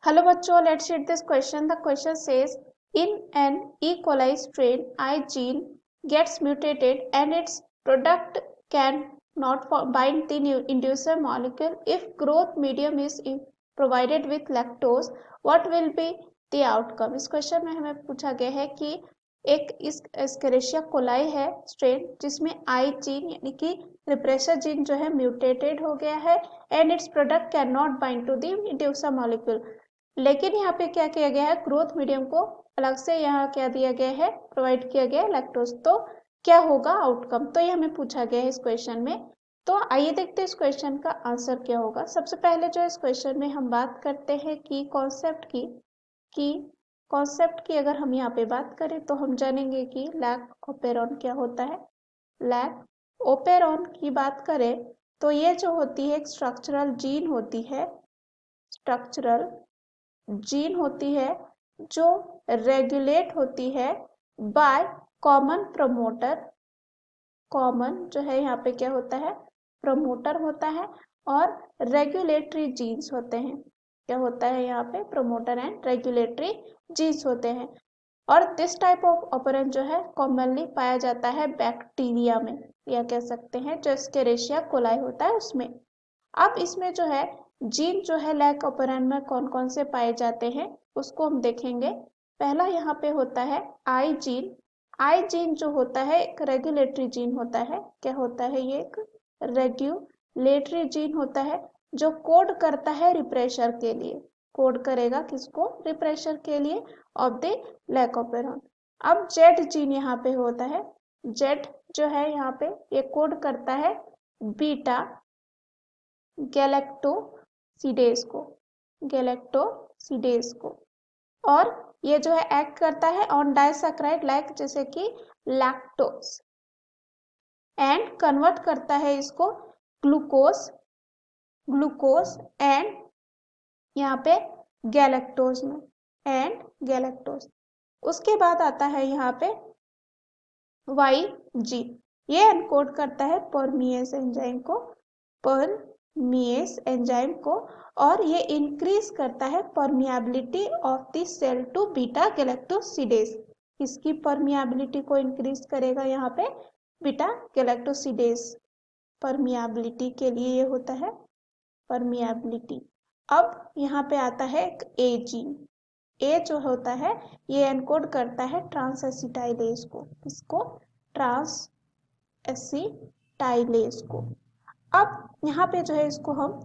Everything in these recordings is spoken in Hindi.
Hello बच्चों, let's read this question. The question says, in an E. coli strain, I gene gets mutated and its product can not bind the inducer molecule. If growth medium is provided with lactose, what will be the outcome? इस क्वेश्चन में हमें पूछा गया है कि एक इस एस्केरिशिया कोलाई है स्ट्रेन जिसमें आई जीन यानी कि रिप्रेसर जीन जो है म्यूटेटेड हो गया है and its product can not bind to the inducer molecule. लेकिन यहाँ पे क्या किया गया है, ग्रोथ मीडियम को अलग से यहाँ क्या दिया गया है, प्रोवाइड किया गया है लैक्टोज। तो क्या होगा आउटकम, तो ये हमें पूछा गया है इस क्वेश्चन में। तो आइए देखते हैं इस क्वेश्चन का आंसर क्या होगा। सबसे पहले जो इस क्वेश्चन में हम बात करते हैं कि कॉन्सेप्ट की अगर हम यहाँ पे बात करें तो हम जानेंगे कि लैक ओपेरॉन क्या होता है। लैक ओपेरॉन की बात करें तो ये जो होती है एक स्ट्रक्चरल जीन होती है, स्ट्रक्चरल जीन होती है जो रेगुलेट होती है बाय कॉमन प्रमोटर। कॉमन जो है यहाँ पे क्या होता है, प्रमोटर होता है और रेगुलेटरी जीन्स होते हैं। क्या होता है यहाँ पे, प्रमोटर एंड रेगुलेटरी जीन्स होते हैं। और दिस टाइप ऑफ ऑपरेंट जो है कॉमनली पाया जाता है बैक्टीरिया में, या कह सकते हैं जो एस्केरिशिया कोलाई होता है उसमें। अब इसमें जो है जीन जो है लैक ऑपरेंट में कौन कौन से पाए जाते हैं उसको हम देखेंगे। पहला यहाँ पे होता है आई जीन। आई जीन जो होता है एक रेगुलेटरी जीन होता है। क्या होता है, ये एक रेगुलेटरी जीन होता है जो कोड करता है रिप्रेशर के लिए। कोड करेगा किसको, रिप्रेशर के लिए ऑफ द लैक ऑपरेंट। अब जेड जीन यहाँ पे होता है। जेड जो है यहाँ पे ये कोड करता है बीटा गैलेक्टोसिडेज को, गैलेक्टोसिडेज को। और ये जो है एक्ट करता है ऑन डाइसैकेराइड लाइक जैसे कि लैक्टोज एंड कन्वर्ट करता है इसको ग्लूकोज, ग्लूकोज एंड यहाँ पे गैलेक्टोज में, एंड गैलेक्टोज। उसके बाद आता है यहाँ पे वाई जी। ये एनकोड करता है परमिएस एंजाइम को, परमिएस एंजाइम को, और ये इंक्रीज करता है permeability of the cell to beta galactosidase. इसकी परमिएबिलिटी को इंक्रीज करेगा यहाँ पे बीटा गैलेक्टोसिडेज। परमिएबिलिटी के लिए ये होता है परमिएबिलिटी। अब यहाँ पे आता है एक ए जीन। ए जो होता है ये एनकोड करता है ट्रांस एसिटाइलेज को, इसको ट्रांस एसिटाइलेज को। अब यहाँ पे जो है इसको हम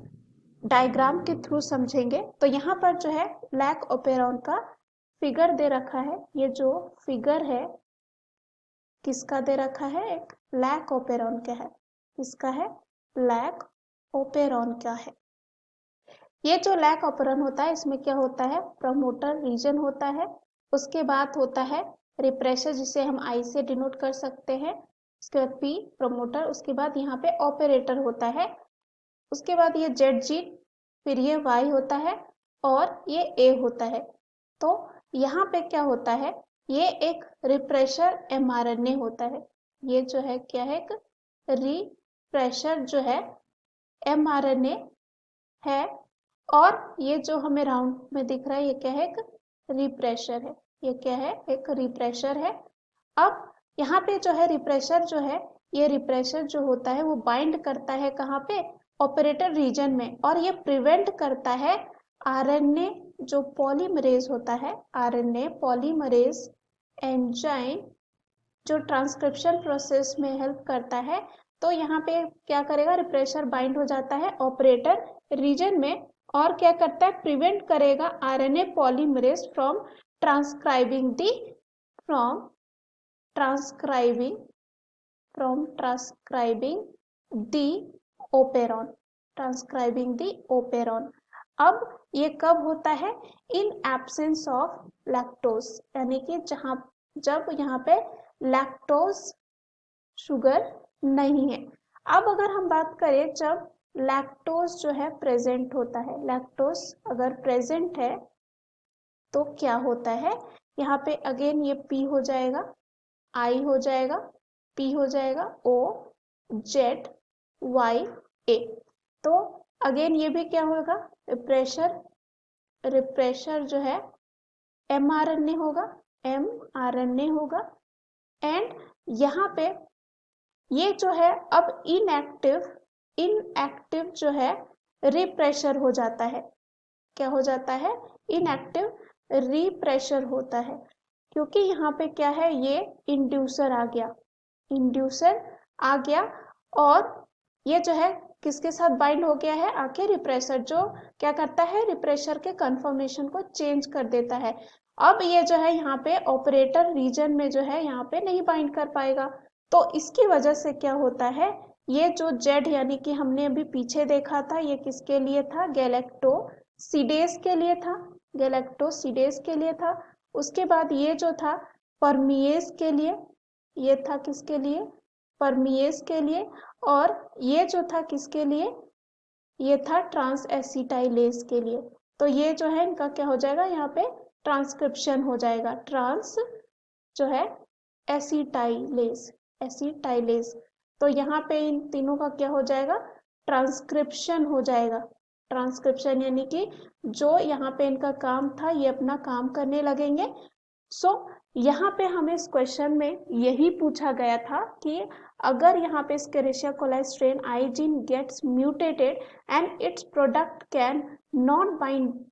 डायग्राम के थ्रू समझेंगे। तो यहाँ पर जो है लैक ओपेरॉन का फिगर दे रखा है। ये जो फिगर है किसका दे रखा है, एक लैक ओपेरॉन का है। किसका है, लैक ओपेरॉन का है। ये जो लैक ऑपरेंट होता है इसमें क्या होता है, प्रमोटर रीजन होता है। उसके बाद होता है रिप्रेशर जिसे हम आई से डिनोट कर सकते हैं। उसके बाद पी प्रमोटर, उसके बाद यहाँ पे ऑपरेटर होता है। उसके बाद ये जेड जीन, फिर ये वाई होता है और ये ए होता है। तो यहाँ पे क्या होता है, ये एक रिप्रेशर एमआरएनए होता है। ये जो है क्या है, एक रिप्रेशर जो है एमआरएनए है। और ये जो हमें राउंड में दिख रहा है ये क्या है, एक रिप्रेशर है। ये क्या है, एक रिप्रेशर है। अब यहाँ पे जो है रिप्रेशर जो है, ये रिप्रेशर जो होता है वो बाइंड करता है कहाँ पे, ऑपरेटर रीजन में, और ये प्रिवेंट करता है आरएनए जो पॉलीमरेज होता है, आरएनए पॉलीमरेज एंजाइम जो ट्रांसक्रिप्शन प्रोसेस में हेल्प करता है। तो यहाँ पे क्या करेगा, रिप्रेशर बाइंड हो जाता है ऑपरेटर रीजन में और क्या करता है, प्रिवेंट करेगा RNA polymerase from transcribing the from transcribing the operon, transcribing the operon. अब ये कब होता है, इन एब्सेंस ऑफ लैक्टोज, यानी कि जब यहाँ पे लैक्टोज शुगर नहीं है। अब अगर हम बात करें जब लैक्टोज जो है प्रेजेंट होता है, लैक्टोज अगर प्रेजेंट है तो क्या होता है, यहाँ पे अगेन ये पी हो जाएगा, आई हो जाएगा, पी हो जाएगा, ओ जेड वाई ए। तो अगेन ये भी क्या होगा, प्रेशर रिप्रेशर जो है mRNA होगा, mRNA होगा। एंड यहाँ पे ये जो है अब इनएक्टिव जो है रिप्रेशर हो जाता है। क्या हो जाता है? इनएक्टिव रिप्रेशर होता है, क्योंकि यहाँ पे क्या है, ये इंड्यूसर आ गया, इंड्यूसर आ गया और ये जो है किसके साथ बाइंड हो गया है? आके रिप्रेशर, जो क्या करता है, रिप्रेशर के कंफर्मेशन को चेंज कर देता है। अब ये जो है यहाँ पे ऑपरेटर रीजन में जो है यहाँ पे नहीं बाइंड कर पाएगा, तो इसकी वजह से क्या होता है, ये जो जेड यानी कि हमने अभी पीछे देखा था, ये किसके लिए था? गैलेक्टोसिडेज के लिए था, गैलेक्टोसिडेज के लिए था। उसके बाद ये जो था परमिएज के लिए, ये था किसके लिए? परमिएज के लिए। और ये जो था किसके लिए? ये था ट्रांस एसिटाइलेज के लिए। तो ये जो है इनका क्या हो जाएगा, यहाँ पे ट्रांसक्रिप्शन हो जाएगा, ट्रांस जो है एसिटाइलेज, एसिटाइलेज। तो यहाँ पे इन तीनों का क्या हो जाएगा? ट्रांसक्रिप्शन हो जाएगा, ट्रांसक्रिप्शन यानी कि जो यहाँ पे इनका काम था ये अपना काम करने लगेंगे। सो यहाँ पे हमें इस क्वेश्चन में यही पूछा गया था कि अगर यहाँ पे Escherichia coli strain I gene gets mutated and its product can not bind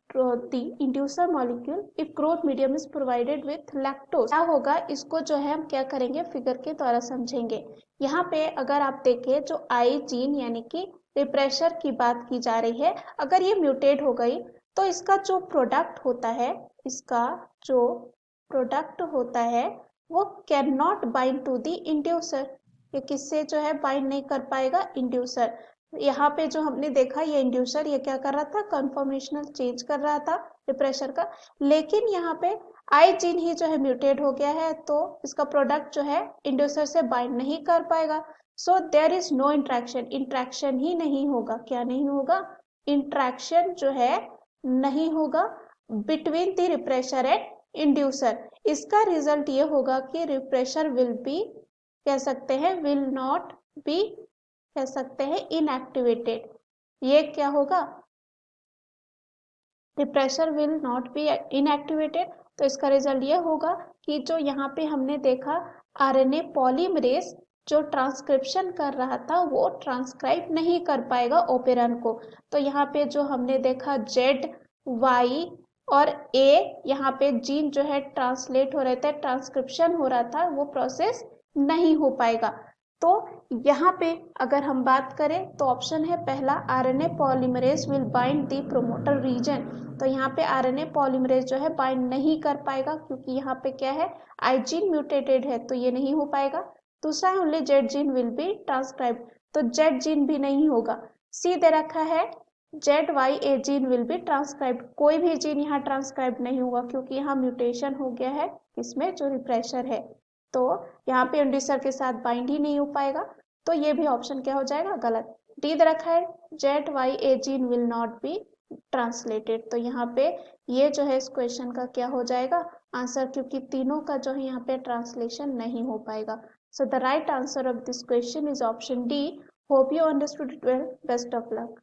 the inducer molecule if growth medium is provided with lactose, क्या होगा? इसको जो है हम क्या करेंगे, फिगर के द्वारा समझेंगे। यहाँ पे अगर आप देखें जो I जीन यानी कि रिप्रेशर की बात की जा रही है, अगर ये म्यूटेट हो गई तो इसका जो प्रोडक्ट होता है, इसका जो प्रोडक्ट होता है वो can not bind to the inducer, ये किससे जो है बाइंड नहीं कर पाएगा? इंड्यूसर। यहाँ पे जो हमने देखा ये इंड्यूसर ये क्या कर रहा था? कंफर्मेशनल चेंज कर रहा था रिप्रेशर का, लेकिन यहाँ पे आई जीन ही जो है म्यूटेट हो गया है, तो इसका प्रोडक्ट जो है इंड्यूसर से बाइंड नहीं कर पाएगा। So there is no interaction, interaction ही नहीं होगा। क्या नहीं होगा? इंट्रैक्शन जो है नहीं होगा between the refresher and inducer. इसका रिजल्ट ये होगा कि रिप्रेशर विल बी, कह सकते हैं विल नॉट बी, कह सकते हैं इनएक्टिवेटेड। ये क्या होगा? Refresher will not B inactivated. तो इसका रिजल्ट ये होगा कि जो यहाँ पे हमने देखा आरएनए पॉलीमरेज जो ट्रांसक्रिप्शन कर रहा था वो ट्रांसक्राइब नहीं कर पाएगा ओपेरन को। तो यहाँ पे जो हमने देखा जेड, वाई और ए, यहाँ पे जीन जो है ट्रांसलेट हो रहे थे, ट्रांसक्रिप्शन हो रहा था, वो प्रोसेस नहीं हो पाएगा। तो यहाँ पे अगर हम बात करें तो ऑप्शन है पहला, RNA polymerase will bind the promoter region. तो यहाँ पे आरएनए पॉलीमरेज जो है बाइंड नहीं कर पाएगा, क्योंकि यहाँ पे क्या है, आई जीन म्यूटेटेड है, तो ये नहीं हो पाएगा। दूसरा है only Z gene will be transcribe, तो जेड जीन भी नहीं होगा। सी दे रखा है Z Y A gene will be transcribe, कोई भी जीन यहाँ ट्रांसक्राइब नहीं होगा, क्योंकि यहाँ म्यूटेशन हो गया है इसमें जो रिप्रेशर है, तो यहाँ पे इंड्यूसर के साथ बाइंड ही नहीं हो पाएगा। तो ये भी ऑप्शन क्या हो जाएगा? गलत। डी दे रखा है Z Y A gene will not be translated, तो यहाँ पे ये जो है इस क्वेश्चन का क्या हो जाएगा? आंसर, क्योंकि तीनों का जो है यहाँ पे ट्रांसलेशन नहीं हो पाएगा। So the right answer of this question is option D. Hope you understood it well. Best of luck.